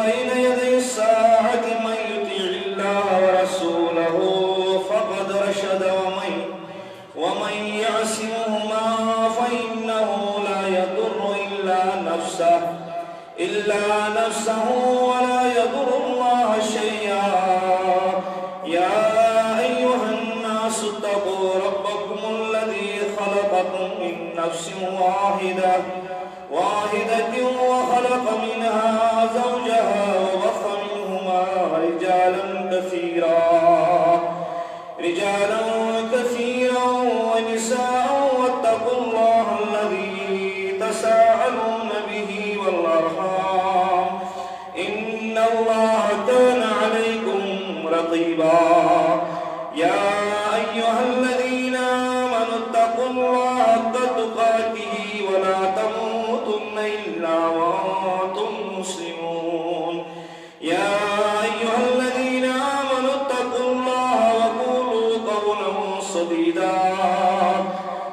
بين يدي الساعة من يطيع الله ورسوله فقد رشد ومن يعصمهما فإنه لا يضر إلا نفسه ولا يضر الله شيئا. يا أيها الناس اتقوا ربكم الذي خلقكم من نفس واحدة وخلق منها زوجها وبث منهما رجالا كثيرا ونساء واتقوا الله الذي تساءلون به والأرحام إن الله كان عليكم رقيبا. يا أيها الذين آمنوا اتقوا الله حق تقاته ولا تموتن إلا وأنتم مسلمون. يا أيها الذين آمنوا اتقوا الله وقولوا قولا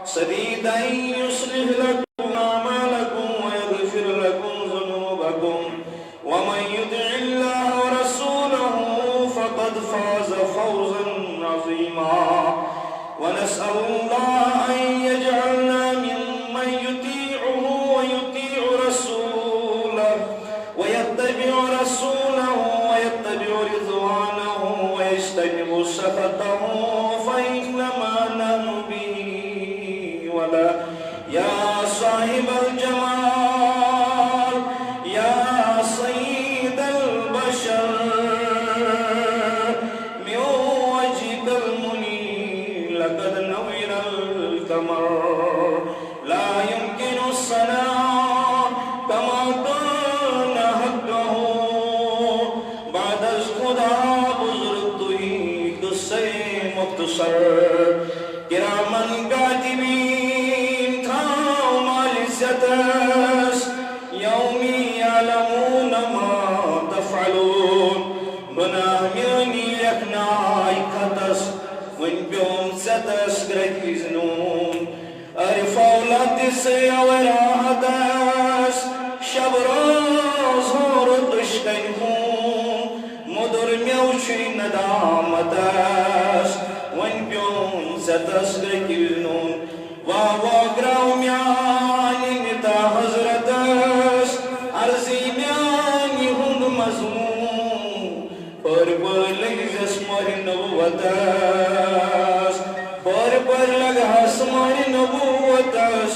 سديدا يصلح لكم أعمالكم ويغفر لكم ذنوبكم ومن يطع الله ورسوله فقد فاز فوزا عظيما. ونسأل الله أن يجعلنا ممن يطيعه ويطيع رسوله ويتبع رضوانه ويجتنب سخطه فإنما نحن به ولا. يا صاحب الجمال يا سيد البشر من وجهك المنير لقد نور القمر لا يمكن الصلاة كما كان حقه بعد خدا بزرگ توی قصے مختصر کرامن کاتبین تھاو مالستس یومی یعلمون ما تفعلون گناہ میانی یکنائی خطس ون پیوم ستس گرکیزنون عرف اولاد سے اوراحتس شب روز ہور دشکن ہوں مدر میوچی ندامتس ون پیوم ستس گرکیزنون واگراو میانی نتا حضرتس عرضی میانی ہند مضمون پر لگزس مر نبوتس پر لگہس مر نبوتس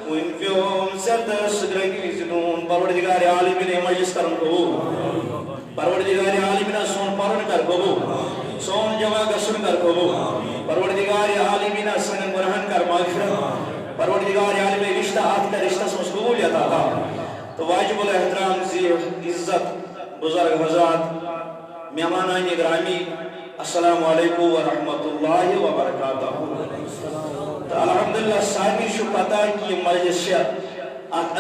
ون پیوم ستس گرکیزنون. پروردگار عالمین مجلس کرم قبول. پروردگار عالمین سون پرن کر قبول. سون جمع گسن کر قبول. پروردگار عالمین سن برہن کر مغفرت. پروردگار عالمین رشتہ آت کا رشتہ سمس قبولیت آتا. تو واجب الاحترام زیر عزت بزرگ حضرات مہمانان گرامی السلام علیکم ورحمۃ اللہ وبرکاتہ. الحمدللہ سارے شو پتہ کہ یہ مجلس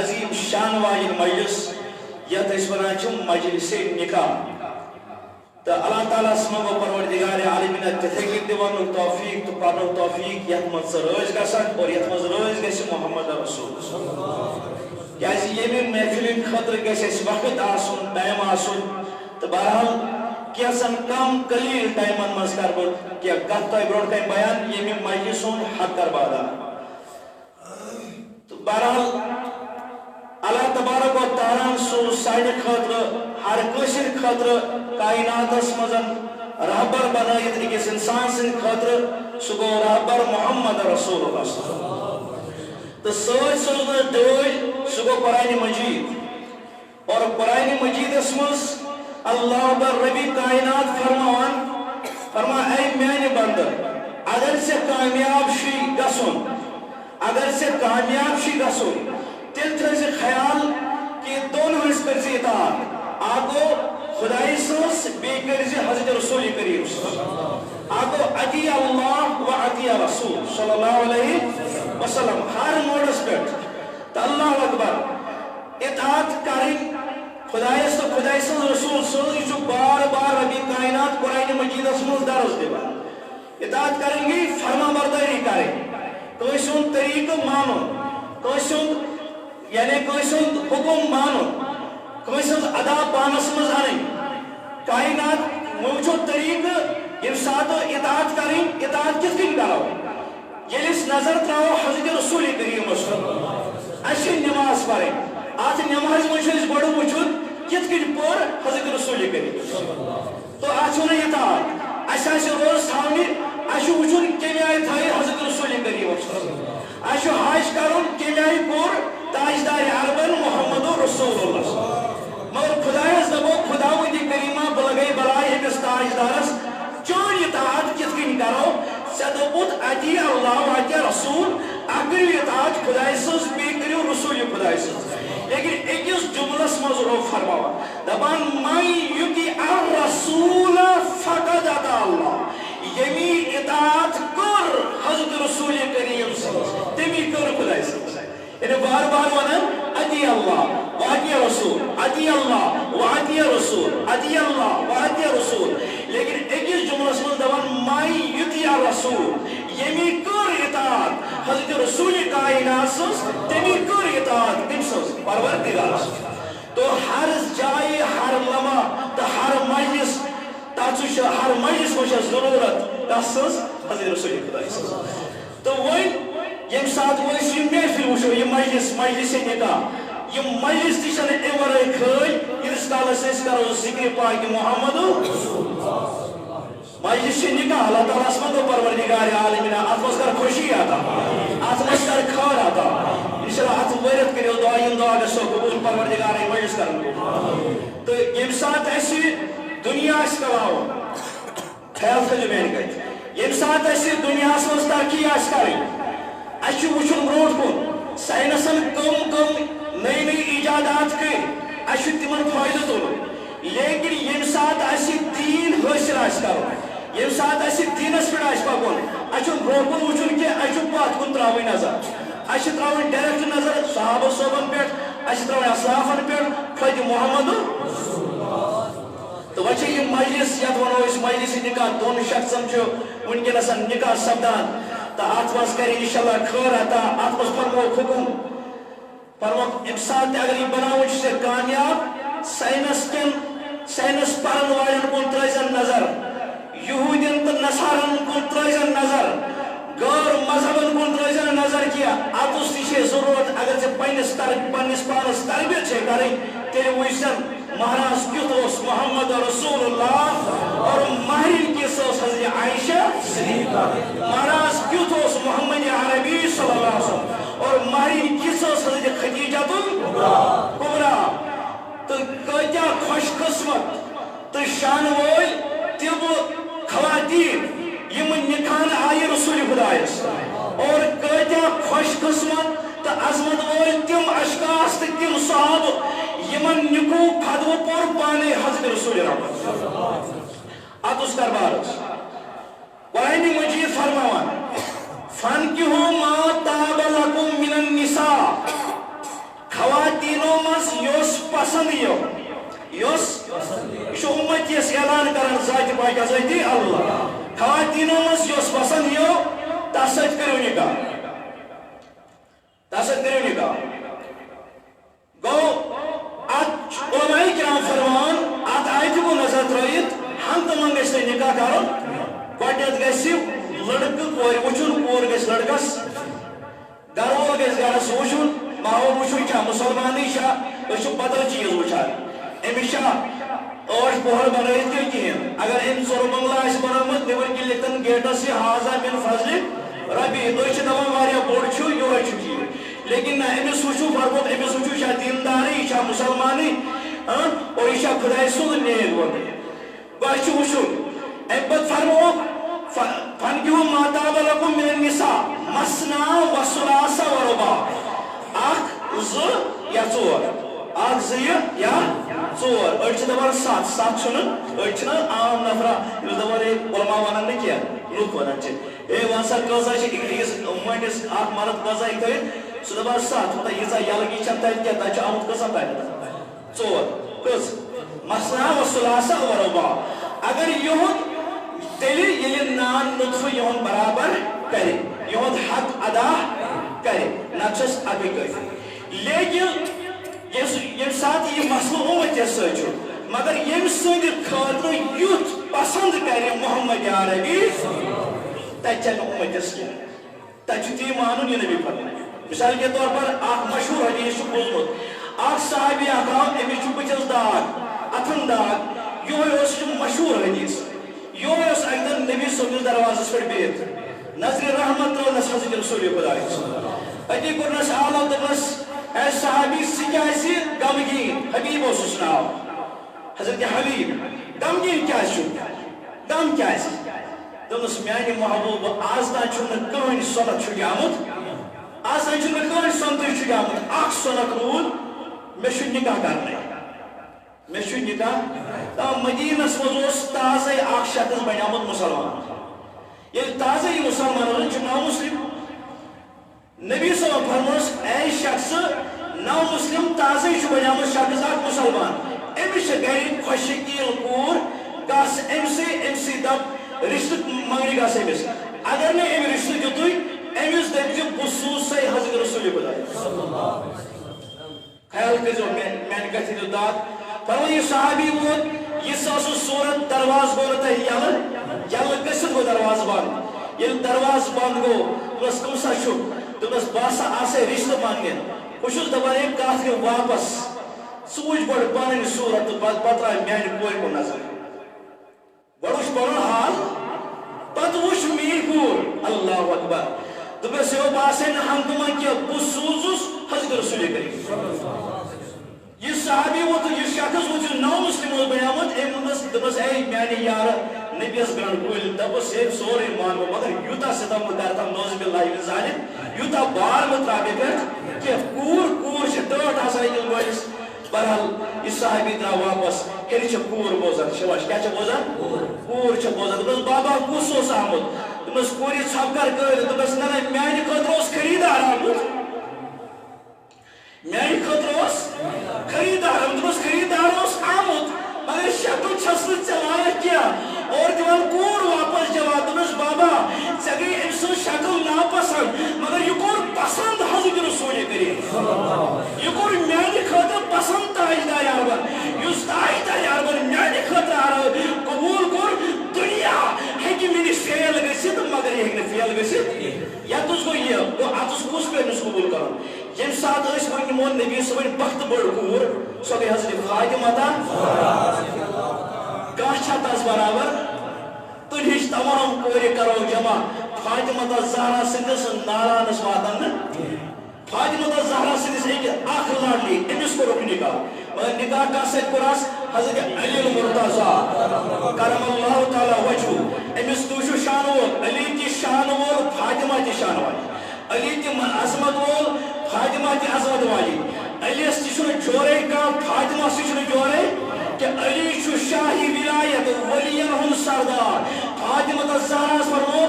عظیم شان واجد مجلس یت ونان مجلس نکاح. تو اللہ تعالیٰ سمو پروردگار عالمین تتھے دون توفیق تو پڑھن توفیق یت مز رز گھان اور یت مز رز گھ محمد رسول کیازِ یمہ محفل خاطر گھس وقت آسن ٹائم آسن. تو بہرحال کینسن کم قلیل ٹائمن مز کر بہ کی کت تہ برو کن بیان یمہ مجلس حق کر بادا. تو بہرحال اللہ تبارک و تعالیٰ سو سانہ خاطر ہر کشر خاطر کائناتس مزن رہبر بنائت اکس انسان سن خاطر سہ گو رہبر محمد رسول اللہ. تو سوز ڈوج سہ گو قرآن مجید. اور قرآن مجید مز اللہ ربی کائنات فرما اے میانہ بندہ اگر سے کامیاب شی گسن تیل تھز خیال کہ دون ہنس کر اطاعت آگو خدای سنس بی کر حضرت رسول کریم آگو اطیع اللہ و اطیع رسول صلی اللہ علیہ وسلم ہر موڈس پہ. تو اللہ اکبر اطاعت کریں خدایس تو خدای سن رسول سن بار بار ربی کائنات قرآن مجید مز درس دیوان. اطاعت کریں گی فرما برداری کریں کن طریقہ مانو یعنی حکم مانو کنس ادا پانس مز ان کائنات موجو طریقہ یم سات اطاعت کریں اطاعت کس کن کرو یلس نظر تراو حضرت رسول کریم اچھی نماز پڑھیں آج نماز مجھے بڑو وچھن کت کن پور حضرت رسول کریم تو آج ہونا اطاعت اچھا روز تھاونی اچھا وچھن کمی آئی تھائی حضرت رسول کریم اچھا حاج کرن کمی آئی پور تاجدار عربن محمد رسول اللہ مگر خدایس دبو خداوندی کریمہ بلگئی بلائی ہمس تاجدارس چون اطاعت کت کن کرو سدبت اتی اللہ و اتی رسول اگر اطاعت خدای سز بی کریو رسول خدای سز لیکن ایکس جملس مز رو فرماوا دبان من یتی الرسول فقد اتا اللہ یمی اطاعت کر حضرت رسول کریم سز تمی کر خدای سز یعنی بار بار ونن اتی اللہ وعدی رسول اتی اللہ وعدی رسول اتی اللہ وعدی رسول لیکن ایکس جملس من دبان من یتی الرسول یمی کر اطاعت حضرت رسول کائنات سز تمی کر اطاعت تم سز پروردگار تو ہر جائے ہر لمحہ تو ہر مجلس تاچ ہر مجلس مجھ ضرورت تس سز حضرت رسول خدا سز تو وۄنۍ ییٚمہِ ساتہٕ وۄنۍ أسۍ یِم محفِل وٕچھو یہِ مجلس نکاح یِم مجلس تہِ چھنہٕ اَمہِ ورٲے خٲلۍ ییٖتِس کالس أسۍ کرو ذِکرِ پاکہِ محمد مجلس نکاح اللہ تعالیٰ منگو پروردگار عالمین ات مز کر خوشی عطا ات مز کر خیر عطا انشاءاللہ ات ورت کریو دعا دعا گژھو قبول پروردگار مجلس کرن تو ییٚمہِ ساتہٕ اَسہِ دُنیا آسہِ کلاوُن خیال تھٲیِو میانہِ کتھِ ییٚمہِ ساتہٕ اَسہِ دُنیاہس منٛز ترقی آسہِ کرٕنۍ اَسہِ چھُ وٕچھُن برونٛٹھ کُن ساینسن کم نٔے نٔے ایجادات کٔرۍ اَسہِ چھُ تِمن فٲیدٕ تُلُن لیکن ییٚمہِ ساتہٕ اَسہِ دیٖن حٲصِل آسہِ کرُن ییٚمہِ ساتہٕ اَسہِ دیٖنس پٮ۪ٹھ آسہِ پکُن اَسہِ چھُنہٕ برونٛہہ کُن وٕچھُن کینٛہہ اَسہِ چھُ پتھ کُن ترٛاوٕنۍ نظر اَسہِ چھِ ترٛاوٕنۍ ڈایریکٹ نظر صحابہ صٲبن پٮ۪ٹھ اَسہِ چھِ ترٛاوٕنۍ اسلافن پٮ۪ٹھ فَتہِ محمد تو وۄنۍ چھِ یِم مجلس یتھ ونو أسۍ مجلس نکاح دۄن شخصن چھُ وٕنکیٚنس نکاح سپدان تہٕ اتھ منٛز کرِ انشاءاللہ خٲر عطا اتھ منٛز فرموکھ حُکم فرموکھ ییٚمہِ ساتہٕ تہِ اگر یہِ بناوُن چھُ ژےٚ کامیاب ساینس پرن والٮ۪ن کُن ترٲیزن نظر یہوٗدین تہٕ نصارن کُن ترٲیزن نظر غٲر مذہبن کُن ترٲیزن نظر کینٛہہ اتُس تہِ چھے ضروٗرت اگر ژےٚ پننس پانس تربیت چھے کرٕنۍ تیٚلہِ وٕچھزن مہراز کیُتھ اوس محمد رسول اللہ اور مہرین کِس ٲس حضرت عائشہ صدیقہ مہراز کیُتھ اوس محمد عربی صلی اللہ علیہ وسلم اور مہرین کِس ٲس حضرت خدیجۃ الکبریٰ تہٕ کۭتیاہ خوش قسمت تہٕ شانہٕ وٲلۍ تِم خواتیٖن یِم نِکاحن آیہِ رسول خدایس اور کۭتیاہ خوش قسمت تہٕ عظمت وٲلۍ تِم اشخاص تہٕ تِم صحابہٕ یمن نکو خدو پور پانے حضرت رسول رحمت اتس دربارس قرآن مجید فرماوان فانکحوا ما طاب لکم من النساء خواتینوں مز یوس پسند یوس یہ امتیس اعلان کران ذات پاک ذاتی اللہ خواتینوں مز یوس پسند تس سۭتۍ کٔرِو نکاح گوٚو علماء کرام فرمان ات آیتہِ کو نظر ترٲیِتھ ہنگتہٕ منٛگ گژھِ تۄہہِ نکاح کرُن گۄڈنٮ۪تھ گژھِ لڑکہٕ کورِ وٕچھُن کوٗر گژھِ لڑکس گرٕ وول گژھِ گرس وٕچھُن ماحول وٕچھُن چھا مُسلمانٕے چھا أسۍ چھِ بدل چیٖز وٕچھان أمِس چھا ٲٹھ پۄہر بنٲیِتھ کِنہٕ کِہیٖنۍ اگر أمۍ ژوٚر بنگلہٕ آسہِ بنومُت نیبٕرۍ کِنۍ لیکھتن گیٹس یہِ ہاذا من فضلہِ ربی تُہۍ چھِ دپان واریاہ بوٚڑ چھُ یِہوے چھُ ٹھیٖک لیکن نہ أمِس وٕچھِو فرموت أمِس وٕچھِو یہِ چھا دیندارٕے یہِ چھا مُسلمانٕے اور یہِ چھا خۄداے سُنٛد نیک بنٛدٕ گوٚو اَسہِ چھُ وٕچھُن اَمہِ پتہٕ فرموکھ فانکحوا ما طاب لکم من النساء مثنی و ثلاث و رباع اکھ زٕ یا ژور اکھ زٕ یا ژور أڑۍ چھِ دپان سَتھ چھُنہٕ أڑۍ چھِنہٕ عام نفرا ییٚلہِ دپان ہے علما ونان نہٕ کینٛہہ لُکھ ونان چھِ ہے وَن سا کۭژاہ چھِ أکِس مٔہنِس اکھ مرد کۭژاہ ہیٚکہِ تھٲیِتھ سُہ دپان سَتھ کوٗتاہ ییٖژاہ یلگی چھنہٕ تتہِ کینٛہہ تتہِ چھُ آمُت کۭژاہ تتہِ ژور کٔژ مثنی و ثلاث و رباع اگر یِہُنٛد تیٚلہِ ییٚلہِ نان نُطفہٕ یِہُنٛد برابر کرِ یِہُنٛد حق ادا کرِ نتہٕ چھس اکٕے کٲفی لیکن یم سات یہ مسئلہ امت ست مگر یم سند خاطر یوت پسند کرے محمد عربی تچن امتس کی تجتی مانون یہ نبی فرمائے مثال کے طور پر مشہور حدیث بوزمت صحابی آقا امس بچس داغ اتھن داغ یہ مشہور حدیث یہ اکہ دن نبی صبح دروازس پہ بہت نظر رحمت ترنس حضرت رسول خدا اتی کورنس آلو دپس اے صحابی سکیاسی غمگین حبیب اوسس ناو حضرت حبیب غمگین کیا غم کیا دپس میانہ محبوب آز تان چھن کہین سنت چھ آمت آز تان چھن کہین سنت چھ آمت اخ سنت رود مے چھ نکاح کرنے مے چھ نکاح تا مدینس مز تازہ اخ شخص بنیامت مسلمان یہ تازہ مسلمان چھ نو مسلم نبی صلی اللہ علیہ وسلم فرموس اے شخص نو مسلم تازہ چھ بنیامت شخص اخ مسلمان امس گری خوشکیل کور گس امسی دپ رشتہ منگنی گس امس اگر نے ام رشتہ دیتوی امس دپچ خصوص حضرت رسول خدا خیال کرو میں کتھ دو دات فرمو یہ صحابی ووت یہ سو صورت دروازہ گو تہ یل گھت گو دروازہ بند یل دروازہ بند گو بس کم سا دس باسا آسے رشتہ مانگن بہت دپان کت گو واپس سوچ گو پن صورت پتہ میانہ کور کو نظر گو وچ پن حال پتہ وچ میری کور اللہ اکبر دپس یہ باسے ہم تمہ کہ بہ سوزس حضرت رسول کریم یہ صحابی وہ تو یہ شخص وہ جو نو مسلم بنیامت دپس اے میانہ یار نبیس گرن کل دپس ہے سورے مانو مگر یوتا ستم کرتم نوز باللہ من ظالم یوتا بار مترابے پہ کہ کور ٹٹ آسان دل وٲلِس بہرحال یہ صحابی درا واپس ہیٚرِ چھِ کوٗر بوزان شباش کیا چھِ بوزان کوٗر چھِ بوزان دپس بابا کُس اوس آمُت دپس کورِ ژھۄپہٕ کٔرۍ دپس نہ نہ میانہِ خٲطرٕ اوس خریٖدار آمُت میانہِ خٲطرٕ اوس خریٖدار آمُت دپس خریٖدار اوس آمُت مگر شکل چھس نہٕ ژےٚ لایق کینٛہہ اور دِوان کوٗر واپس جواب دپس بابا ژےٚ گٔے أمۍ سٕنٛز شکل ناپسنٛد مگر یہِ کوٚر پسنٛد حضرت رسول کریم یہِ کوٚر میانہِ خٲطرٕ پسنٛد تاجدار اربن یُس تاجدار اربن میانہِ خٲطرٕ قبوٗل کوٚر دُنیا ہیٚکہِ مےٚ نِش فیل گٔژھِتھ مگر یہِ ہیٚکہِ نہٕ فیل گٔژھِتھ یتس گوٚو یہِ گوٚو اتس کُس پیٚو أمِس قبوٗل کرُن ییٚمہِ ساتہٕ أسۍ وۄنۍ نِمون نبی صٲبٕنۍ بختہٕ بٔڑ کوٗر سۄ گٔے حضرت فاطمہ کانٛہہ چھا تس برابر تُہۍ تمام کورِ کرو جمع فاطمہ زہرا سٕنٛدِس نارانس واتن نہٕ فاطمہ زہرا سٕنٛدِس أکہِ اکھ لاڈلی أمِس کوٚرُکھ نکاح مگر نکاح کتھ سۭتۍ کوٚرہس حضرت علی المرتضیٰ کرم اللہ تعالیٰ وجہہ أمِس تُہۍ چھُو شانہٕ وول علی تہِ شانہٕ وول فاطمہ تہِ شانہٕ واجِنۍ علی تہِ عظمت وول فاطمہ تہِ عظمت واجِنۍ علیس تہِ چھُنہٕ جورے کانٛہہ فاطمہ تہِ چھُنہٕ جورے کہ علی چھُ شاہی ولایت ولین ہُنٛد سردار فاطمہ زہراہس فرمو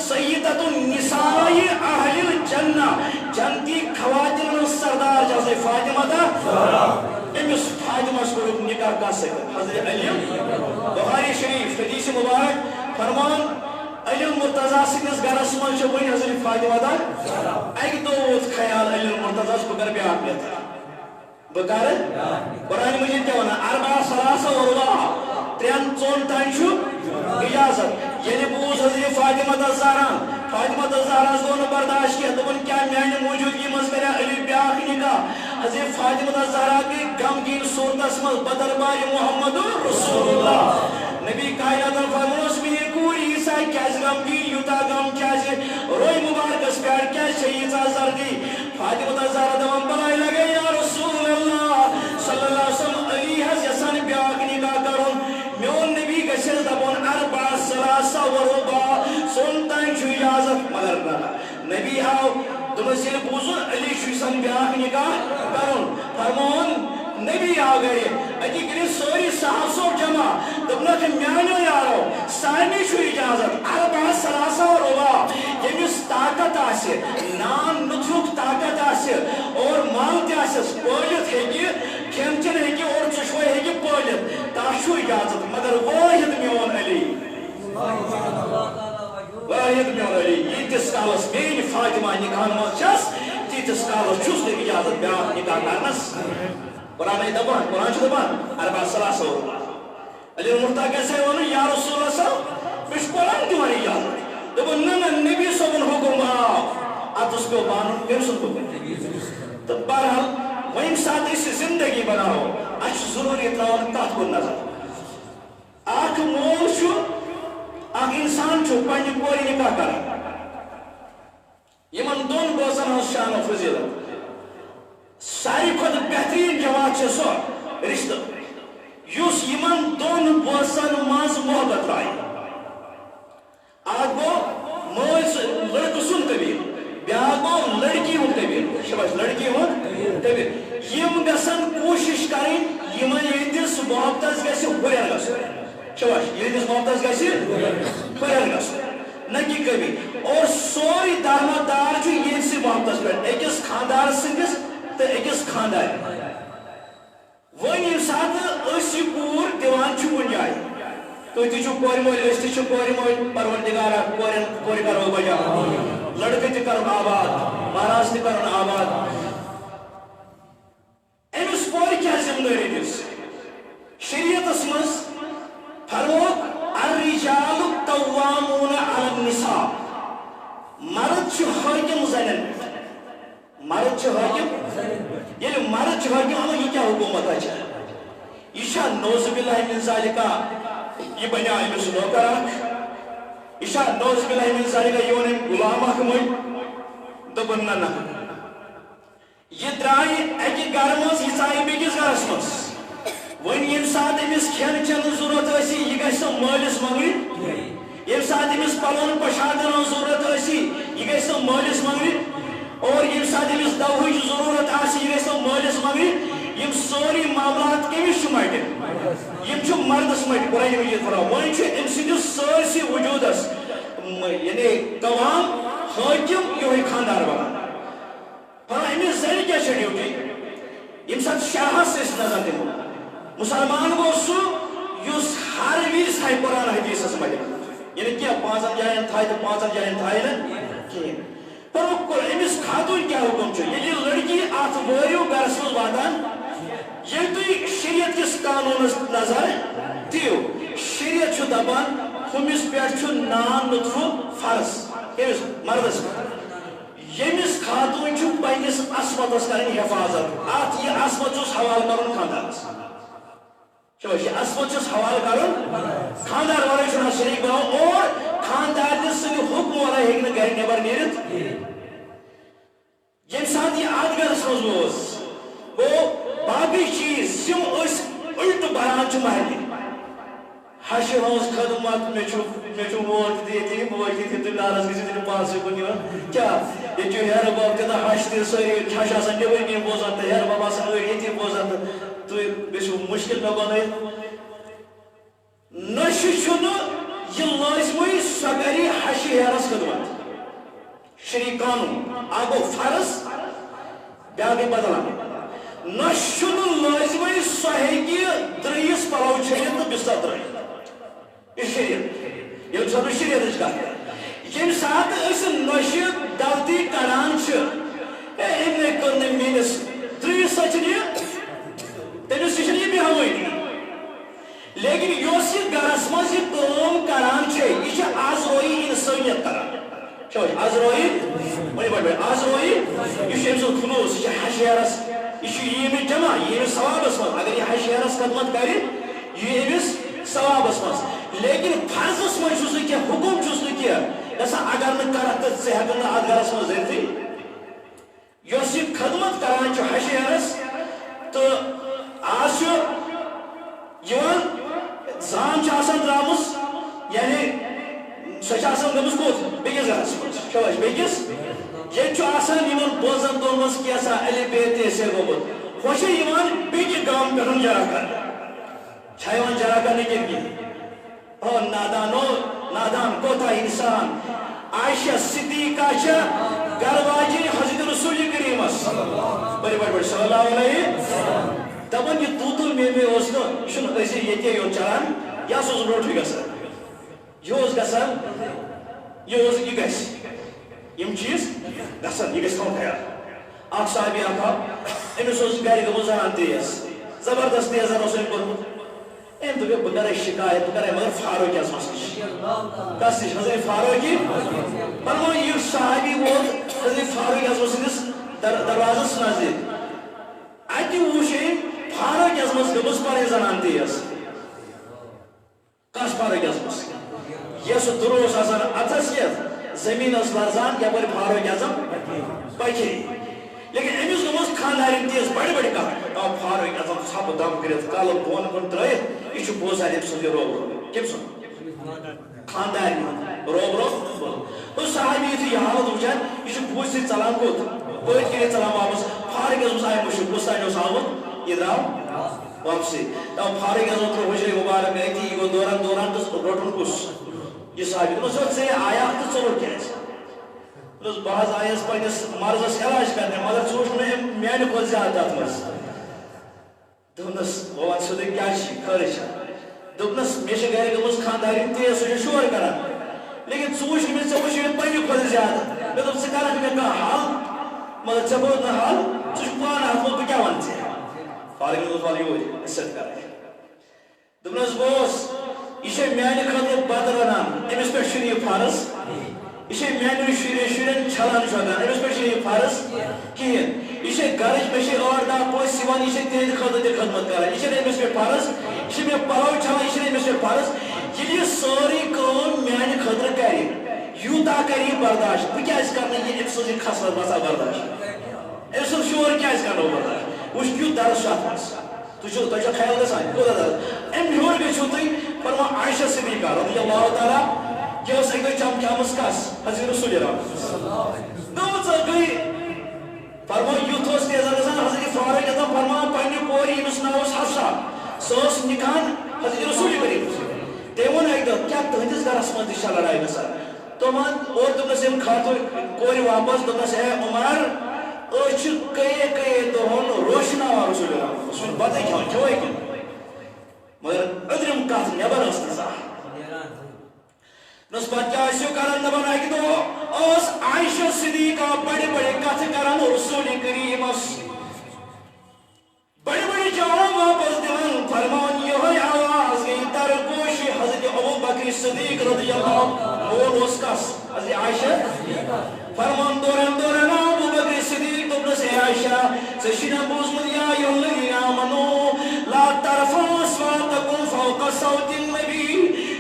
سیدۃ النساء اہل الجنہ جنتی خواتین ہٕنٛز سردار چھِ آسان فاطمہ زہرا أمس فاطمہس کوٚرُکھ نکاح کتھ سۭتۍ حضرت علی بخاری شریف حدیث مبارک فرمان علی المرتضیٰ سٕنٛدِس گرس منٛز چھِ وۄنۍ حضرت فاطمہ اکہِ دۄہ ووت خیال علی المرتضیٰ بہٕ کرٕ بیاکھ بیت بہ کر قرآن مجید کیا ونان اربع ثلاثہ وربع ترین ژون تان چھُ اجازت ییٚلہِ بوٗز حضرت فاطمہ زہراہس گوٚو نہٕ برداشت کینٛہہ دوٚپُن کیٛاہ میانہِ موٗجوٗدگی منٛز کریا علی بیاکھ نکاح حضرت فاطمہ زہرا گٔے غمگیٖن صوٗرتس منٛز بدربارِ محمد رسول اللہ نبی کائناتن فرموس میٲنۍ کوٗر ییٖژاہ کیٛازِ غمگیٖن یوٗتاہ غم کیٛازِ روے مُبارکس پٮ۪ٹھ کیٛازِ چھےٚ ییٖژاہ زردی فاطمہ زہرا دپان بلاے لگے یا رسول اللہ صلی اللہ علیہ وسلم علی حض یژھان بیاکھ نکاح کرُن میون نبی گژھٮ۪س دپُن اربع ثلاثہ وربع ژۄن تام چھُ اجازت مگر نہ نبی آو دوٚپنس ییٚلہِ بوٗزُن علی چھُ یژھان بیاکھ نکاح کرُن فرمون نبی آو گرِ اتی کٔرِتھ سٲری صحابہ صوب جمع دوٚپنکھ میانیو یارو سارنٕے چھُ اجازت اربع ثلاثہ وربع ییٚمِس طاقت آسہِ نان نُتھرُک طاقت آسہِ اور مال تہِ آسٮ۪س پٲلِتھ ہیٚکہِ کھٮ۪ن چٮ۪ن ہیٚکہِ اور ژۄشوے ہیٚکہِ پٲلِتھ تتھ چھُ اجازت مگر وٲحد میون علی واحد میون علی ییٖتِس کالس میٲنۍ فاطمہ نکاحن منٛز چھس تیتس کالس چھس نہٕ اجازت بیاکھ نکاح کرنس قرآن دپان اربع ثلاثہ علی المرتضیٰ کیسے ون یا رسول اللہ صاحب مش قرآن دِوان اجازت دوٚپُن نہ نہ نبی صٲبُن حکم آو اتس پیو مانُن کٔمۍ سُنٛد حکم تہٕ بہرحال وۄنۍ ییٚمہِ ساتہٕ أسۍ زندگی بناوو اَسہِ چھُ ضروٗری ترٛاوُن کتھ کُن نظر اکھ مول چھُ اکھ انسان چھُ پننہِ کورِ نکاح کران یمن دۄن بٲژن ہٕنٛز شان و فضیلت ساروی کھۄتہٕ بہتریٖن جماعت چھِ سۄ رشتہٕ یُس یمن دۄن بٲژن منٛز محبت ترٛایہِ اکھ گوٚو مٲلۍ لڑکہٕ سُنٛد قبیٖل بیاکھ گوٚو لڑکی ہُنٛد قبیٖل شاباش لڑکی ہُنٛد قبیٖل یم گژھن کوٗشش کرٕنۍ یمن یہنٛدِس محبتس گژھِ ہُرٮ۪ر گژھُن شاباش یہنٛدِس محبتس گژھِ ہُرٮ۪ر گژھُن نہ کہ کبھی اور سوری دارمدار چھُ یہنٛدسٕے محبتس پٮ۪ٹھ أکِس خاندار سٕنٛدِس تہٕ أکِس خاندارِ وۄنۍ ییٚمہِ ساتہٕ أسۍ یہِ کوٗر دِوان چھِ کُنہِ جایہِ تُہۍ تہِ چھِو کورِ مٲلۍ أسۍ تہِ چھِ کورِ مٲلۍ پروردگارا کورِ کرو بجا لڑکہٕ تہِ کرُن آباد مہراز تہِ کرُن آباد أمِس کورِ کیٛاہ ذمہٕ دٲری دِژ شریعتس منٛز فرمووُکھ الرجال قوامون علی النساء مرد چھُ حٲکِم زنٮ۪ن پٮ۪ٹھ مرد چھُ حٲکِم ییٚلہِ مرد چھُ حٲکِم یہِ کیٛاہ حکوٗمت چھِ یہِ چھا نوز باللہ من ذالکہ یہ بنیا أمِس نوکر اکھ یہ چھا نوز باللہ من ذالکہ یہِ اوٚن أمۍ غلام اکھ مٔلۍ دوٚپُن نہ نہ یہ درٛایہِ اکہِ گرٕ منٛز یہِ ژایہِ بیٚکِس گرس منٛز وۄنۍ ییٚمہِ ساتہٕ أمِس کھٮ۪ن چٮ۪نٕچ ضروٗرت ٲسی یہِ گژھِ نہٕ مٲلِس منٛگنہِ ییٚمہِ ساتہٕ أمِس پلون پۄشاکن ہٕنٛز ضروٗرت ٲسی یہِ گژھِ نہٕ مٲلِس منٛگنہِ اور ییٚمہِ ساتہٕ أمِس دوہٕچ ضروٗرت آسہِ یہِ گژھِ نہٕ مٲلِس منٛگنہِ یِم سورُے معاملات کٔمِس چھِ مٹہِ یِم چھِ مردس مٹہِ قرآنِ مجیٖد فرماوان وۄنۍ چھُ أمۍ سٕنٛدِس سٲرسٕے وجوٗدس یعنی قوام حٲکِم یِہوٚے خاندار بنان فرماوان أمِس زنہِ کیٛاہ چھےٚ ڈیوٹی ییٚمہِ ساتہٕ شاہس أسۍ نظر دِمو مسلمان گوٚو سُہ یُس ہر وِزِ تھایہِ قرآن حدیٖثس متعلق یعنی کینٛہہ 5 جاین تھایہِ تہٕ 5 جاین تھایہِ نہٕ کِہیٖنۍ پر أمِس خاتوٗن کیٛاہ حُکم چھُ ییٚلہِ یہِ لڑکی اتھ وٲرِو گرس منٛز واتان ییٚلہِ تُہۍ شریعت کِس قانوٗنس نظر دِیِو شریعت چھُ دپان ہُمِس پٮ۪ٹھ چھُ نان لطفہٕ فرض کٔمِس مردس پٮ۪ٹھ ییٚمِس خاتوٗن چھُ پننِس عصمتس کرٕنۍ حفاظت اتھ یہِ عصمت چھُس حوالہٕ کرُن خاندارس شاباش یہ عصمت چھُس حوالہٕ کرُن خاندار ورٲے چھُنہٕ اتھ شریٖک بناوُن اور خاندارنہِ سٕنٛدِ حُکمہٕ ورٲے ہیٚکہِ نہٕ گرِ نٮ۪بر نیٖرِتھ ییٚمہِ ساتہٕ یہِ اتھ گرس منٛز اوس گوٚو باقٕے چیٖز یِم أسۍ اُلٹہٕ بران چھِ مہرنہِ ہشہِ ہٕنٛز خدمت مےٚ چھُ مول تہِ ییٚتی موج تہِ تہِ تُہۍ نارس گٔژھِو تہِ پانسٕے کُن یِوان کیٛاہ ییٚتہِ چھُ ہیرٕ بب تہِ تہٕ ہش تہِ سٲری ہش آسان نیٚبٕرۍ کِنۍ بوزان تہٕ ہیرٕ بب آسان أڑۍ ییٚتی بوزان تہٕ تُہۍ گٔژھِو مُشکِل مےٚ بنٲیِتھ نشہِ چھُنہٕ یہِ لٲزمٕے سۄ کَرِ ہشہِ ہیرس خدمت شریع قانوٗن اکھ گوٚو فرض بیاکھ گٔے بدل اکھ نشہِ چھُنہٕ لٲزمٕے سۄ ہیٚکہِ ترٛیِس پلو چھٔلِتھ تہٕ بستر ترٲیِتھ یہِ شریعت ییٚلہِ سۄ شریعتٕچ کتھ ییٚمہِ ساتہٕ أسۍ نۄشہِ غلطی کران چھِ أمۍ کٔر نہٕ میٲنِس 30 سچنہِ تٔمِس تہِ چھنہٕ یہِ بیٚہوٲنی لیکن یۄس یہِ گرس منٛز یہِ کٲم کران چھے یہِ چھِ آزرٲیی انسٲنیت کران شاباش آزرٲیی آزرٲیی یہِ چھُ أمۍ سُنٛد خلوٗص یہِ چھِ ہشیرس یہِ چھُ یی أمِس جمع یی أمِس ثوابس منٛز اگر یہِ ہشیرس خدمت کرِ یی أمِس ثوابس منٛز لیکن فرضس منٛز چھُس نہٕ کینٛہہ حُکم چھُس نہٕ کینٛہہ دپان اگر نہٕ کرکھ تہٕ ژٕ ہٮ۪ککھ نہٕ اتھ گرس منٛز أنتھٕے یۄس یہِ خدمت کران چھُ ہشیرس تہٕ آز چھُ یِوان زان چھِ آسان درٛامٕژ یعنی سۄ چھِ آسان گٔمٕژ کوٚت بیٚکِس گرس منٛز شاباش بیٚکِس ییٚتہِ چھُ آسان یِمن بوزن دۄن منٛز کینٛژھا الے بے تے سے گوٚمُت ہۄ چھِ یِوان بیٚکہِ گامہٕ پٮ۪ٹھ جرا کرنہٕ چھا یِوان جرا کرنہٕ کِنہٕ کینٛہہ او نادان کوتاہ انسان عائشہ صدیقہ چھےٚ گرٕ واجیٚنۍ حضرت رسول کریٖمس بٔڑۍ صلی اللہ علیہ دپان یہِ توٗتل مے اوس نہٕ یہِ چھُنہٕ أزی ییٚتے یوت چلان یہِ ہسا اوس برونٛٹھٕے گژھان یہِ اوس گژھان یہِ گژھِ یِم چیٖز گژھان یہِ گژھِ تھاوُن خیال اخ صحابی اخ امس اوس گھر گوٚمُت زنان تیز زبردست تیزن اوس أمۍ کوٚرمُت أمۍ دوٚپ بہٕ کَرے شِکایت بہٕ کَرے مگر فاروق اعظمس نِش کس نِش حضرت فاروقی فرمو یہِ صحابی ووت حضرت فاروق اعظم سٕنٛدِس دروازس نزدیٖک اَتہِ وُچھ أمۍ فاروق اعظمس گٔمٕژ پنٕنۍ زنان تیز کس فاروق اعظمس یہِ سُہ دُر اوس آسان اَتھس کٮ۪تھ زٔمیٖن ٲس لرزان یپٲرۍ فاروق اعظم پکے لیکن أمِس گٔمٕژ خانٛدارِنۍ تیز بڑِ بڑِ کتھ آو فاروق اعظم ژھپہٕ دم کٔرِتھ کلہٕ بۄن کُن ترٲیِتھ یہِ چھُ بوزان أمۍ سُنٛد یہِ روبرو کٔمۍ سُنٛد خانٛدارنہِ ہُنٛد روبرو صحابی یُتھُے یہِ حالت وٕچھان یہِ چھُ بوٗزِ سۭتۍ ژلان کوٚت پٔتۍ کِنۍ ژلان واپس فاروق اعظمس آیہِ مُشک کُس تانۍ اوس آمُت یہِ درٛاو واپسٕے دپان فاروق اعظم ترٛوو حُجرے مُبارک أتی یہِ گوٚو دوران دوران تہٕ روٚٹُن کُس یہِ صحابی دوٚپنس ژےٚ آیاکھ تہٕ ژوٚلُکھ کیٛازِ دوٚپنس بہٕ حظ آیس پننِس مرضس علاج کرنہِ مگر ژٕ وُچھ مےٚ أمۍ میانہِ کھۄتہٕ زیادٕ تتھ منٛز دوٚپنس بہٕ وَنہٕ سیوٚدُے کیٛاہ چھِ خٲرٕے چھا دوٚپنس مےٚ چھِ گرِ گٔمٕژ خانٛدارِنۍ تیز سُہ چھُ شور کران لیکن ژٕ وٕچھ مےٚ ژےٚ وٕچھ مےٚ پننہِ کھۄتہٕ زیادٕ مےٚ دوٚپ ژٕ کرکھ مےٚ کانٛہہ حل مگر ژےٚ گوٚوُتھ نہٕ حل ژٕ چھُکھ پانہٕ اتھ منٛز بہٕ کیٛاہ وَنہٕ ژےٚ فاروق اعظم وَل یوٗرۍ عزت کرے دوٚپنس بوس یہِ چھےٚ میانہِ خٲطرٕ بتہٕ رنان أمِس پٮ۪ٹھ چھُنہٕ یہِ فرض یہِ چھےٚ میانٮ۪ن شُرٮ۪ن چھلان شۄنگان أمِس پٮ۪ٹھ چھُنہٕ یہِ فرض کِہیٖنۍ یہِ چھےٚ گرٕچ مےٚ چھِ 8-10 پٔژھۍ یِوان یہِ چھےٚ تِہنٛدِ خٲطرٕ تہِ خدمت کران یہِ چھَنہٕ أمِس پٮ۪ٹھ فرض یہِ چھِ مےٚ پلو چھلان یہِ چھَنہٕ أمِس پٮ۪ٹھ فرض ییٚلہِ یہِ سٲرٕے کٲم میانہِ خٲطرٕ کرِ یوٗتاہ کرِ یہِ برداشت بہٕ کیٛازِ کرٕ نہٕ یہِ أمۍ سٕنٛز یہِ کھسرت باسان برداشت أمۍ سُنٛد شور کیٛازِ کرنو برداشت وٕچھ کیُتھ درس چھُ اتھ منٛز تۄہہِ چھو خیال گژھان کوٗتاہ درس اَمہِ ہیوٚر گٔژھِو تُہۍ فرمان عایشہ صدیقہ رضی اللہ تعالیٰ یہِ ٲس اَکہِ دۄہ چمکیمٕژ کس حضرت رسول گٔمٕژ گٔے فرمان یُتھ اوس تیزر گژھان حضرت فاروق اعظم فرمان پننہِ کورِ ییٚمِس ناو اوس حفصہ سۄ ٲس نِکہان حضرت رسول کریم تٔمۍ ووٚن اَکہِ دۄہ کیٛاہ تُہنٛدِس گرس منٛز تہِ چھا لڑایہِ گژھان تِمن اور دوٚپنس أمۍ خٲطرٕ کورِ واپس دوٚپنس ہے عمر أسۍ چھِ کٔیے دۄہن روشناوان رسول اللہ سُہ چھُنہٕ بتہٕ کھٮ۪وان کھٮ۪وے کِنہٕ مگر أدرِم کتھ نٮ۪بر ٲس نہٕ زانٛہہ دوٚپنس پتہٕ کیٛاہ ٲسِو کران دپان اَکہِ دۄہ ٲس عایشہ صدیقہ بڑِ بڑِ کتھٕ کران رسول کریٖمس بڑِ بڑِ جواب واپس دِوان فرمان یِہوٚے آواز گٔے درگوشی حضرت ابوبکر صدیق رضی اللہ مول اوس کس حضرت عایشہ فرمان دوران دوران آو ابوبکر صدیق دوٚپنس اے عایشہ ژےٚ چھُے نا بوٗزمُت یا ایُّہا الذیٖنَ آمَنوٗ لا ترفعوا أصواتكم فوق صوت النبی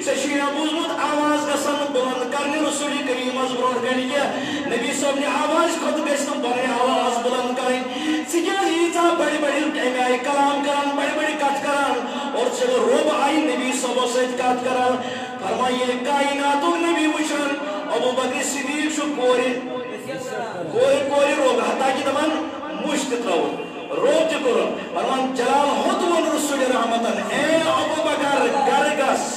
ژےٚ چھُے نا بوٗزمُت آواز گژھن بُلند کرنہِ رسول کریٖمس برونٛٹھ کنہِ کینٛہہ نبی صٲبنہِ آواز کھۄتہٕ گژھِ نہٕ پنٕنۍ آواز بُلند کرٕنۍ ژٕ کیٛازِ ییٖژاہ بڑِ بڑِ امہِ آیہِ کلام کران بڑِ بڑِ کتھ کران اور ژےٚ روب آیہِ نبی صٲبو سۭتۍ کتھ کران فرمان ییٚلہِ کایناتُک نبی وٕچھان ابوبکر صدیق چھُ کورِ روب حتاکہِ دپان مُش تہِ ترٛاوُن روب تہِ کوٚرُن فرمان جلال ہوٚت ووٚن رسول رحمتن اے ابوبکر گرٕ گژھ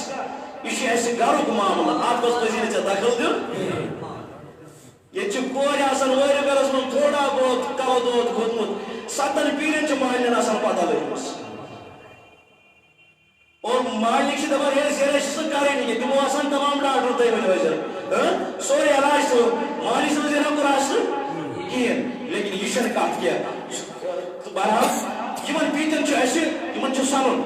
یہِ چھُ اسہِ گرُک معاملہٕ اتھ منٛز پزی نہٕ ژےٚ دخل دیُن ییٚتہِ چھِ کورِ آسان وٲرِ گرس منٛز تھوڑا بہت کلہٕ دود کھوٚتمُت 7 پیٖرین چھِ مالنٮ۪ن آسان پتہ لٔجمٕژ اور مالِک چھِ دپان ہے زیرے چھِ سُہ کرٕنۍ یہِ تِمو آسان تمام ڈاکٹر تُہۍ ؤنِو حظ سورُے علاج تھوٚو مالِک چھُنہٕ زیرا کوٚر آسہِ نہٕ کِہیٖنۍ لیکن یہِ چھنہٕ کتھ کینٛہہ تہٕ بہرحال یِمن پیٖتٮ۪ن چھُ اسہِ یِمن چھُ سنُن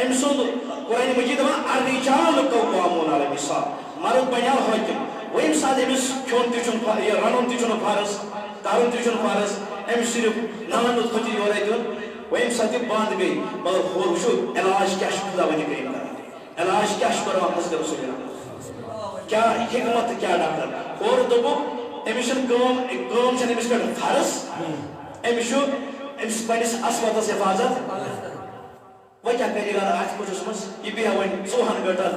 أمۍ سُنٛد قرآنِ مجیٖد دپان الرِجال قوامون علی النساء مرد بنیٛاو حٲکِم وۄنۍ ییٚمہِ ساتہٕ أمِس کھیوٚن تہِ چھُنہٕ یہِ رنُن تہِ چھُنہٕ فرض کرُن تہِ چھُنہٕ فرض أمِس صرف نانُت کھۄتہِ یورے دیُن وۄنۍ ییٚمہِ ساتہٕ یہِ بنٛد گٔے مگر ہورٕ وٕچھو علاج کیٛاہ چھُ خدا وۄنۍ کریم کران علاج کیٛاہ چھُ کران حضرت رسول کیٛاہ حکمت تہٕ کیٛاہ ڈاکٹر ہورٕ دوٚپُکھ أمِس چھنہٕ کٲم چھنہٕ أمِس پٮ۪ٹھ فرض أمِس چھُ أمِس پننِس عصمتس حفاظت وۄنۍ کیٛاہ کرِ اتھ کُٹھِس منٛز یہِ بیٚہہِ وۄنۍ 2 گٲنٛٹن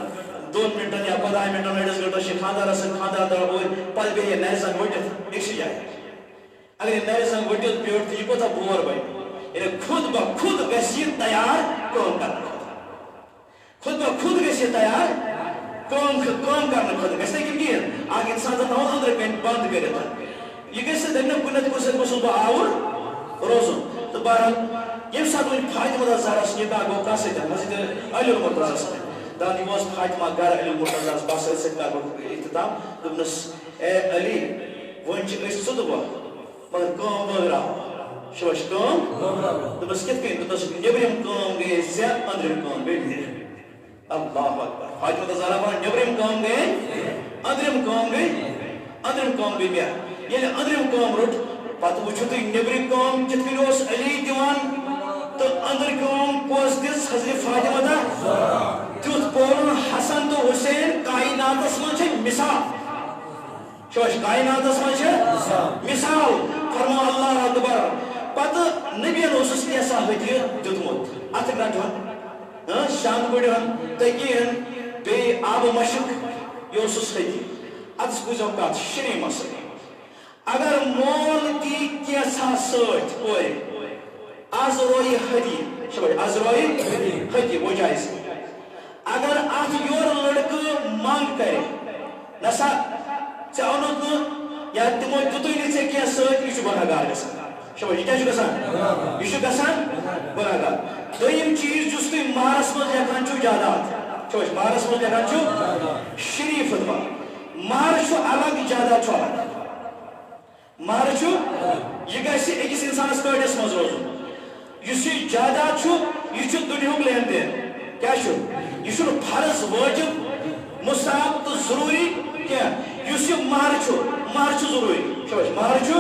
2 مِنٹن یا 15 مِنٹن 2 گٲنٛٹس چھِ خانٛدارس سۭتۍ خانٛدار درٛاو اوٗرۍ پتہٕ بیٚہہِ یہِ نرِ زنٛگ ؤٹِتھ أکسٕے جایہِ اگر یہِ نرِ زنٛگ ؤٹِتھ بیوٗٹھ تہٕ یہِ کوٗتاہ بور بنہِ ییٚلہِ خود بخود گژھِ یہِ تیار کٲم کرنہٕ خٲطرٕ خود بخود گژھِ یہِ تیار کٲم کرنہٕ خٲطرٕ گژھِ نہٕ کِہیٖنۍ اکھ انسان زن تھاوُن أنٛدرٕ کَنہِ بنٛد کٔرِتھ یہِ گژھِ نہٕ دٔپہِ نہٕ کُنہِ سۭتۍ گوٚژھُس بہٕ آوُر روزُن تہٕ بہرحال ییٚمہِ ساتہٕ وۄنۍ فاطمہ زہرس نِکاح گوٚو کتھ سۭتۍ حضرت علی المرتضیٰ سۭتۍ دپان یِم ٲس فاطمہ گرٕ علی المرتضیٰ بس أتھۍ سۭتۍ کرٕ بہٕ اختتام دوٚپنس اے علی وۄنۍ چھِ أسۍ 14 مگر کام بٲگراو شوش کام دوٚپُس کِتھ کٔنۍ دوٚپُس نیٚبرِم کٲم گٔیے ژےٚ أنٛدرِم کٲم گٔے مےٚ اللہ اکبر فاطمہ زہرا وَنان نیٚبرِم کٲم گٔیے أنٛدرِم کٲم گٔے مےٚ ییٚلہِ أنٛدرِم کٲم رٔٹ پتہٕ وٕچھِو تُہۍ نیٚبرِ کٲم کِتھ کٔنۍ اوس علی دِوان تہٕ أنٛدٕر کٲم کۄس دِژ حضرت فاطمہ تیُتھ پوٚرُن حسن تہٕ حُسین کایناتس منٛز چھِ مِثال شوش کائناتس منٛز چھِ مِثال فرماو اللہ اکبر پتہٕ نبیَن اوسُس کینٛژھا ہدیہِ دیُتمُت اَتھٕ گرٛٹہٕ ہن شانٛد گُرِ ہن تٔکی ہن بیٚیہِ آبہٕ مشک یہِ اوسُس ہدیہِ اتس بوٗزِو کتھ شریٖف مسلہٕ اگر مول دی کینٛژھا سۭتۍ کورِ آز رویہِ ہدیہِ شوش آز رویہِ ہدیہِ وہ جایز اگر اتھ یورٕ لڑکہٕ منٛگ کرِ نسا ژےٚ اوٚنُتھ نہٕ یا تِمو دیُتُے نہٕ ژےٚ کینٛہہ سۭتۍ یہِ چھُ گۄناہگار گژھان شوش یہِ کیٛاہ چھُ گژھان یہِ چھُ گژھان گۄناہگار دوٚیِم چیٖز یُس تُہۍ مہرس منٛز لیکھان چھُو جاداد شوش مہرس منٛز لیکھان چھُو شریٖف خطبہ مہر چھُ الگ جاداد چھُ الگ مہر چھُ یہِ گژھِ أکِس اِنسانس کٲٹِس منٛز روزُن یُس یہِ جاداد چھُ یہِ چھُ دُنیہُک لین دین کیٛاہ چھُ یہِ چھُنہٕ فرض وٲجِب مُستحب تہٕ ضروٗری کینٛہہ یُس یہِ مہر چھُ ضروٗری شوش مہر چھُ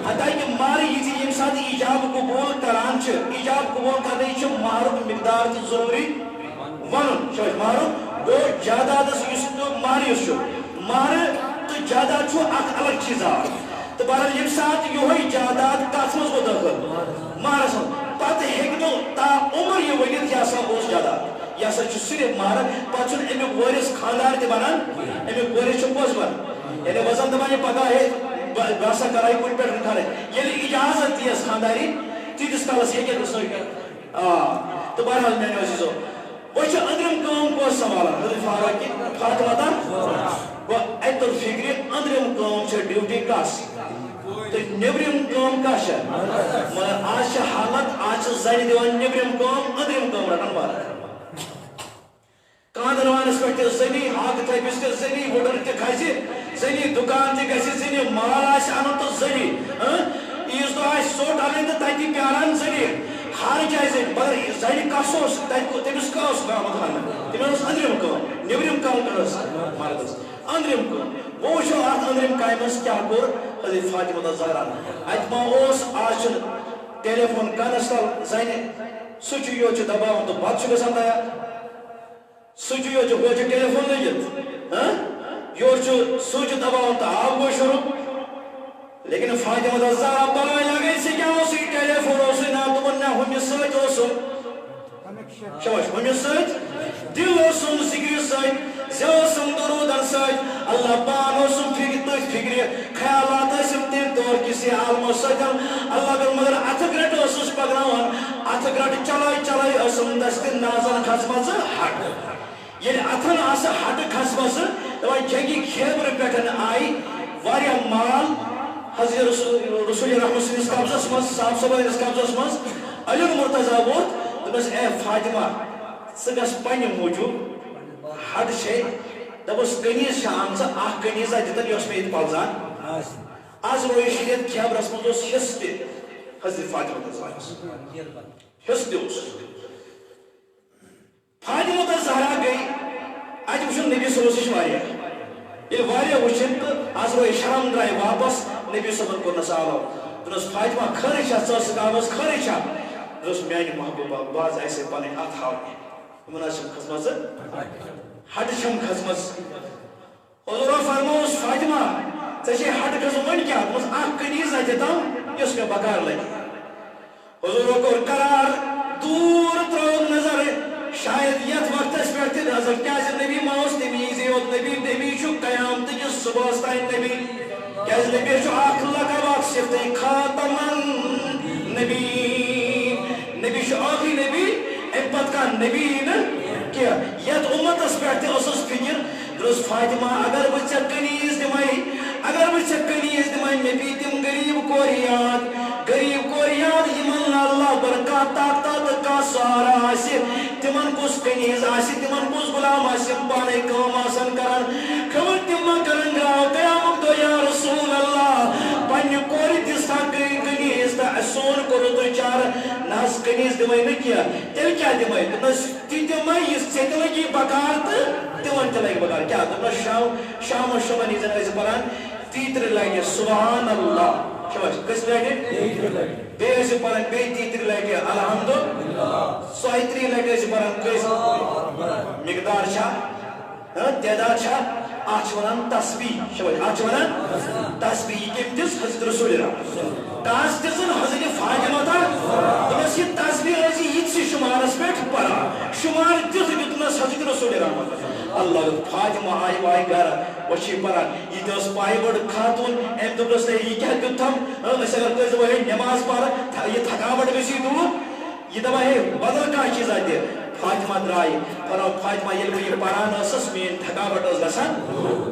حتاکہِ مہر یہِ تہِ ییٚمہِ ساتہٕ ایٖجاب قبوٗل کران چھِ ایٖجاب قبوٗل کرنٕچ چھِ مہرُک مقدار تہِ ضروٗری وَنُن شوش مہرُک گوٚو جادادس یُس تہٕ مہر یُس چھُ مہر تہٕ جاداد چھُ اکھ الگ چیٖزا تہٕ بہرحال ییٚمہِ ساتہٕ یِہوے جاداد کتھ منٛز گوٚو دٲخل مہرس منٛز پتہٕ ہیٚکہِ نہٕ تا عمر یہِ ؤنِتھ یہِ ہسا اوس جاداد یہِ ہسا چھُ صرف مہر پتہٕ چھُنہٕ امیُک وٲرِث خانٛدار تہِ بنان امیُک وٲرِث چھُ پوٚز بنان ییٚلہِ وزن دپان یہِ پگاہ ہے بہٕ ہسا کرے کُنہِ پٮ۪ٹھ خانٛدر ییٚلہِ اِجازت دِیَس خانٛداری تیٖتِس کالس ہیٚکہِ نہٕ سُہ تہٕ بہرحال میٛانیو عزیٖزو وۄنۍ چھِ أنٛدرِم کٲم کۄس سنبھالان حضرت فاطمہ گوٚو اَتہِ توٚر فِکرِ أنٛدرِم کٲم چھِ ڈیوٹی کس تہٕ نیٚبرِم کٲم کس چھےٚ مگر آز چھِ حالت آز چھِ زنہِ دِوان نیٚبرِم کٲم أنٛدرِم کٲم رٹان واریاہ کاندروانس پٮ۪ٹھ تہِ زٔنی ہاکہٕ تھٔپِس تہِ زٔنی وُڈٕر تہِ کھسہِ زٔنی دُکان تہِ گژھِ زٔنی مال آسہِ اَنُن تہٕ زٔنی عیٖز دۄہ آسہِ ژوٚٹ اَنٕنۍ تہٕ تَتہِ پیاران زٔنی ہر جایہِ زٔنۍ مگر زنہِ کس اوس تَتہِ تٔمِس کیٛاہ اوس آمُت ہاونہٕ تٔمِس ٲس أنٛدرِم کٲم نیٚبرِم کٲم ٲس مردس أنٛدرِم کٲم وۄنۍ وٕچھو اَتھ أنٛدرِم کامہِ منٛز کیٛاہ کوٚر حضرت فاطمہ زہرا اَتہِ ما اوس آز چھُنہٕ ٹیلی فون کَنس تل زنہِ سُچی یوت چھُ دباوان تہٕ بتہٕ چھُ گژھان تیار سُچی یوت چھُ ہُہ چھُ ٹیلی فون لٔگِتھ یورٕ چھُ سُچ دباوان تہٕ آب گوٚو شروٗع لیکن فاطمہ زہرا پلوے لگٲے ژےٚ کیٛاہ اوسُے ٹیلی فون اوسُے نا دوٚپُن نہ ہُمِس سۭتۍ اوسُم شوش ہُمِس سۭتۍ دِل اوسُم ذِکرِ سۭتۍ زِ اوسُم درودن سۭتۍ اللہ پان اوسُم تٔتھۍ فِکرِ خیالات ٲسِم تٔمۍ طور کِس عالمو سۭتۍ اللہ گوٚو مگر اَتھٕ گرٛٹہٕ اوسُس پکناوان اَتھٕ گرٛٹہٕ چلٲے چلٲے ٲسٕم دستہِ نازن کھژمژٕ ہٹہٕ ییٚلہِ اَتھن آسہٕ ہٹہٕ کھژمژٕ دپان جنگی خیبرٕ پٮ۪ٹھ آیہِ واریاہ مال حضرت رسول رحمت سٕنٛدِس قبضس منٛز صاحب صٲبن ہٕنٛدِس قبضس منٛز علی مرتضیٰ ووت دوٚپنس اے فاطمہ ژٕ گژھ پننہِ موٗجوٗب ہٹہٕ چھے دوٚپُس قمیٖض چھِ آمژٕ اکھ قمیٖضا دِتن یۄس مےٚ ییٚتہِ پلزان آز رویہِ شریٖعت خیبرس منٛز اوس حِصہٕ تہِ حضرت فاطمہ حِصہٕ تہِ اوس فاطمہ زہرا گٔے اَتہِ وٕچھُن نبی صٲبس نِش واریاہ ییٚلہِ واریاہ وٕچھِن تہٕ آز رویہِ شرم درٛاے واپس نبی صٲبن کوٚرنس آلو دوٚپنس فاطمہ خٲرٕے چھا ژٕ ٲسٕکھ آمٕژ خٲرٕے چھا دوٚپُس میانہِ محبوٗبہ بہٕ حظ آسے پنٕنۍ اَتھ ہاونہِ یِمن حظ چھِم کھٔژمژٕ ہٹہٕ چھم کھٔژمٕژ حضوٗرو فرمووُس فاطمہ ژےٚ چھے ہٹہٕ کھٔژمٕژ وۄنۍ کیٛاہ دوٚپمَس اکھ قمیٖضا دِتم یۄس مےٚ بکار لگہِ حضوٗرو کوٚر قرار دوٗر ترٲوٕن نظر شاید یتھ وقتس پٮ۪ٹھ تہِ نظر کیٛازِ نبی ما اوس نبی زِ یوت نبی چھُ قیامتٕکِس صُبحس تانۍ نبی کیٛازِ نبی چھُ اکھ لقب اکھ صفتٕے خاتمن نبی نبی چھُ ٲخری نبی امہِ پتہٕ کانٛہہ نبی نہٕ کینٛہہ یتھ اُمتس پٮ۪ٹھ تہِ ٲسٕس فِکر دوٚپُس فاطمہ اگر بہٕ ژےٚ قمیٖض دِمے مےٚ پی تِم غریٖب کورِ یاد یِمن نہٕ اللہ بر کانٛہہ طاقت تہٕ کانٛہہ سہارا آسہِ تِمن کُس قمیٖض آسہِ تِمن کُس غلام آسہِ یِم پانے کٲم آسن کران خبر تِم ما کرن گراو قیامُک دۄہ یا رسول اللہ پننہِ کورِ دِژ یار ناس کنیز دمائی نہ کیا تیل کیا دمائی دمس تی دمائی اس سے لگی بکار تمن تہ لگی بکار کیا دمس شام و شما نیزن ایسے پران تیتر لگی سبحان اللہ شباش کس لگی بے ایسے پران بے تیتر لگی الحمدللہ سوائتری لگی ایسے پران کس مقدار شاہ تعداد شاہ آج ونان تسبیح شباش آج ونان تسبیح یہ کم دس حضرت رسول اللہ تاس دسن حضرت فاطمہ تھا دمس یہ تسبیح ایسی یہ سے شمارس پیٹھ پڑا شمار دس دتنس حضرت رسول اللہ اللہ فاطمہ آئی وائی گھر وچی پران یہ دس پائی بڑ خاتون ایم دبرس یہ کیا دتم اس اگر کوئی زبان نماز پڑھ یہ تھکاوٹ گسی دور یہ دبا ہے بدل کا چیز آتے فاطمہ درائی فرو فاطمہ یل بہ یہ پران اسس مین تھکاوٹ اس گسان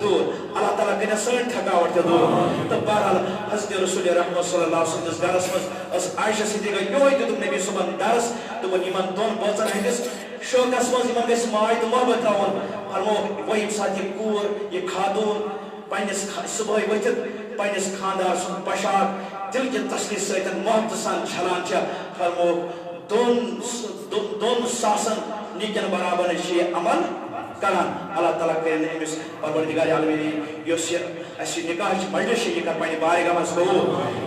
دور اللہ تعالیٰ کنے سن تھکاوٹ تہ دور تو بہرحال حضرت رسول رحمت صلی اللہ علیہ وسلم گھرس مز اس عائشہ صدیقہ یوہے دیتک نبی صبح درس دوپن یمن دون بٲژن ہندس شوقس مز یمن گژھِ ماے تہٕ محبت تراوُن فرمو وۄنۍ ییٚمہِ ساتہٕ یہِ کوٗر یہِ خاتوٗن پننس صبحٲے ؤتھِتھ پننس خاندار سُنٛد پۄشاک دل کہِ تسلی سۭتۍ محبت سان چھلان چھےٚ فرمو دون ساسن نیکن برابر یہ عمل کران اللہ تعالیٰ کرن امس پروردگار عالمین یس اس نکاح مجلس یہ کر پنہ بارگاہ مز قبول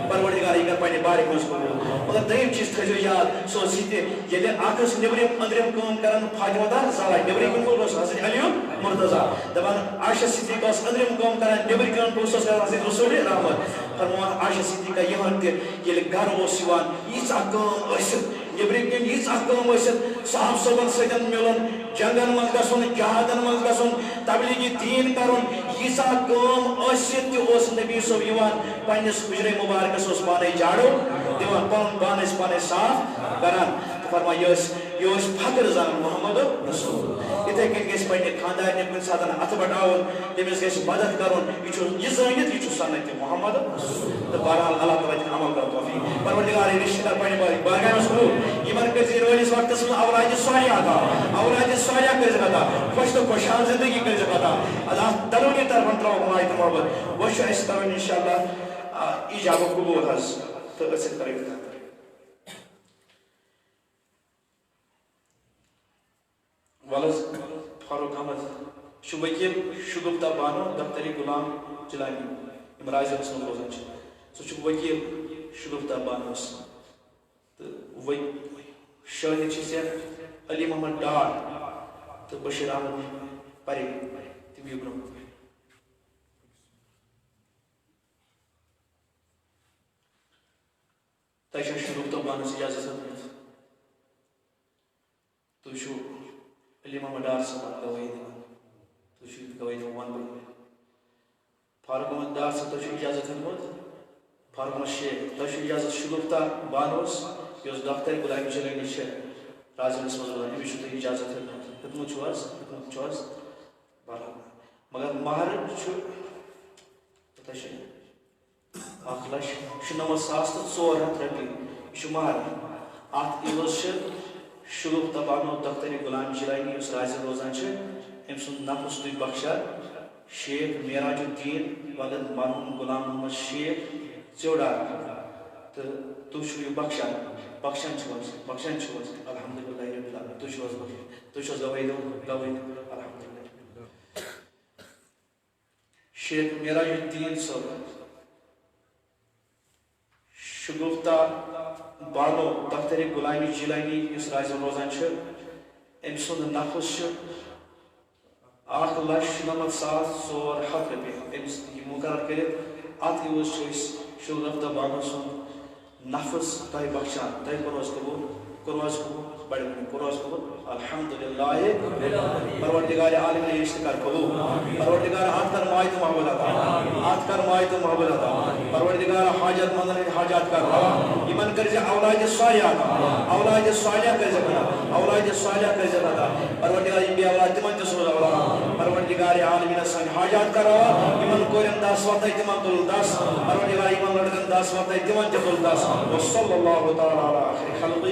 پروردگار یہ کر پنہ بارگاہ مز قبول مگر دیم چیز تھو یاد سو یہ یل اکس نبرم اندرم کام کران فاطمہ دار زالا نبرم کول حضرت علی مرتضی دپان عائشہ صدیقہ اندرم کام کران نبرم کام پوس حضرت رسول رحمت فرمان عائشہ صدیقہ یہاں تہ یل گھر اوس یوان ییژا کام ٲسِتھ نبرم کن ییژا کام ٲسِتھ صاحب صٲبن سۭتۍ ملُن جنگن مز گژھُن جہادن مز گژھُن تبلیغی دین کرُن ییژا کام ٲسِتھ تہِ اوس نبی صٲب یوان پننس حجرے مبارکس اوس پانے جاڑو دِوان پنُن پان ٲسۍ پانے صاف کران فرما یہ فخر زان محمد رسول اتھے کن گژھِ پننہِ خاندارنہِ کُنہِ ساتہٕ اتھٕ بٹاوُن تٔمِس گژھِ مدد کرُن یہ زٲنِتھ یہ چھُ سنت محمد تہٕ بہرحال اللہ تعالیٰ دِنۍ عمل کرُن توفیق پروردگار رشتہٕ دار پننہِ بارگاہ منٛز قبول یمن کٔرۍ رٲلِس وقتس منٛز اولادِ صالحہ عطا اولادِ صالحہ کٔرۍزِکھ عطا خۄش تہٕ خۄشحال زندگی کٔرۍزِکھ عطا اللہ دۄنوٕنی طرفن ترٛاوُکھ ماے تہٕ محبت وۄنۍ چھُ اَسہِ کرُن انشاءاللہ ایجاب قبول حظ تہٕ أسۍ کَرٕنۍ ولز فاروق احمد وکیل شگفتہ بانو دفتری غلام جیلانی راج رس من روزان سہ وکیل شگفتہ بانوس تو شاہد ژےٚ علی محمد ڈار تو بشیر احمد پرے تم یہِ برونٛہہ تۄہہِ چھا شگفتہ بانوس اجازت ہیٚوتمُت تُہۍ چھِو علی محمد ڈار صاحب گواہی دِوان تُہۍ چھِو گواہی دِوان وَنہٕ بہٕ فاروق احمد ڈار صاحب تۄہہِ چھُو اجازت ہیٚوتمُت فاروق احمد شیخ تۄہہِ چھُو اجازت شگفتہ بانوس یۄس دفتر غلام جیلانی چھےٚ رازنس منٛز روزان أمِس چھُو تۄہہِ اجازت ہیٚوتمُت چھُو حظ بہرحال مگر مہر چھُ کوٗتاہ چھُ 1,97,400 رۄپیہِ یہِ چھُ مہر اتھ عوض چھِ شگفتہ بانو دفتری غلام جیلانی یُس رازِ روزان چھِ أمۍ سُنٛد نفس تُہۍ بخشان شیخ معراج الدین وغد مرحوم غلام محمد شیخ ژیوڈار تہٕ تُہۍ چھِو یہِ بخشان چھِو حظ الحمدللہ رب العالمین تُہۍ چھِو حظ بخشان تُہۍ چھِو حظ گواہی دِوان الحمدللہ شیخ معراج الدین صٲب شگفتہ بانو دفتری غلامی جیلانی یُس رازِ روزان چھِ أمۍ سُنٛد نفس چھُ 1,97,400 رۄپیہِ أمِس یہِ مُقرر کٔرِتھ اتھ عوض چھِ أسۍ شگفتہ بانو سُنٛد نفس تۄہہِ بخشان تۄہہِ کوٚروٕ حظ قبوٗل بڑے کوٚروٕ حظ قبوٗل الحمدللہ پروردگار عالمین رشتہٕ کر قبوٗل پروردگار اتھ کر ماے تہٕ محبت عطا پروردگار حاجت مندن ہٕنٛدۍ حاجات کر روا یمن کٔرۍ زِ اولادِ صالحہ عطا اولادِ صالحہ کٔرۍزِکھ عطا پروردگار یِم بے اولاد تِمن تہِ سوز اولاد پروردگار عالمین سٲنۍ حاجات کر روا یمن کورٮ۪ن دس وقتٕے تِمن تُل دس پروردگار یمن لڑکن دس وقتٕے تِمن تہِ تُل دس وصلی اللہ تعالیٰ علی خیر خلقہ